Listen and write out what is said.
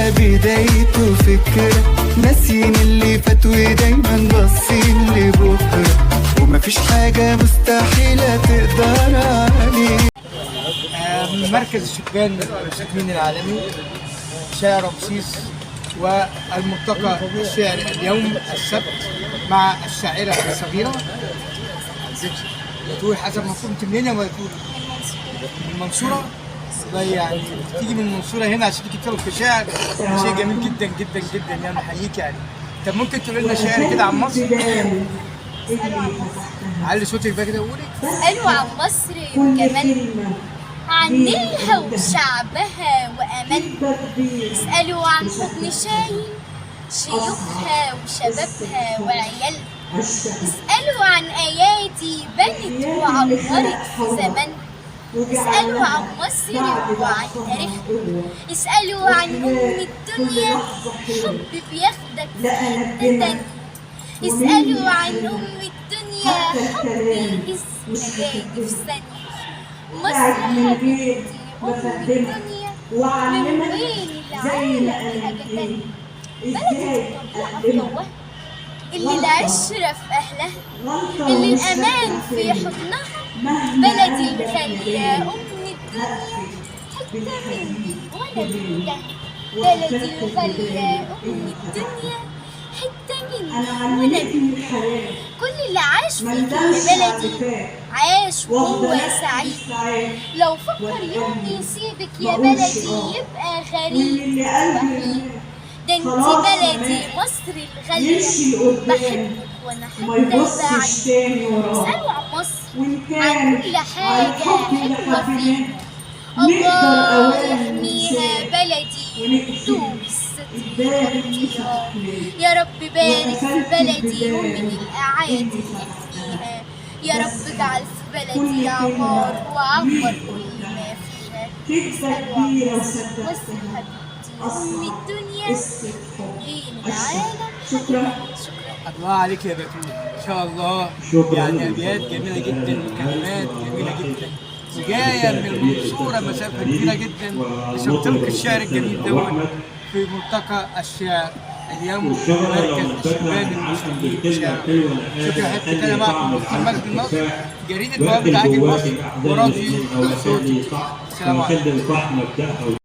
ده بدايته فكرة، ناسيين اللي فات ودايما باصين لبكرة، ومفيش حاجة مستحيلة تقدر عليه. من مركز الشبان المستثمرين العالمي شارع رمسيس، والملتقى الشعر اليوم السبت مع الشاعرة الصغيرة بتقول حسب مفهوم. انت منين يا بتقول؟ من المنصورة. يعني تيجي من المنصورة هنا عشان تيجي تكتب في شعر، شيء جميل جدا جدا جدا يعني، نحييك يعني. طب ممكن تقول لنا شعر كده عن مصر؟ علي صوتك بقى كده وقولي. اسألوا عن مصر وجمالها، عن نيلها وشعبها وأملها. اسألوا عن حضن شايل شيوخها وشبابها وعيالها. اسألوا عن أيادي بنت وعمرت في زمانها. اسألوا عن مصر وعن تاريخها. اسألوا عن الدنيا، حب بياخدك في حتة تانية. اسألوا عن الدنيا، حب اسمها جاي في ثانية. مصر حبيبتي الدنيا، من وين العالم حاجة تانية. بلدي مطبقة في جوها، اللي العشرة في أهلها، اللي الأمان في حضنها. بلدي الغالية الدنيا، حتة مني وأنا منها. بلدي الغالية الدنيا، حتة مني وأنا منها. كل اللي عاش في بلدي عاش وهو سعيد. لو فكر يوم يسيبك يا بلدي يبقى غريب وحيد. ده انت بلدي مصر الغالية، بحبك وانا حتى بعيد. اسألوا عن مصر، عن كل حاجة حلوة فيها. الله يحميها بلدي طول الستر يغطيها. يا رب بارك في بلدي ومن الأعادي فيها. يا رب اجعل في بلدي عمار وعمر كل ما فيها. اسألوا عن مصر، مصر حبيبتي الدنيا، بين العالم. شكرا. الله عليك يا بتول، ان شاء الله. يعني ابيات جميله جدا وكلمات جميله جدا، وجايه من المنصوره مسافه كبيره جدا عشان تلقي الشعر الجميل دوت في ملتقى الشعر اليوم في مركز الشبان المسلمين الشعر. شكرا. حتى انا معكم محمد بن نصر، جريده بوابه عاجل مصر وراديو صوتي. السلام عليكم.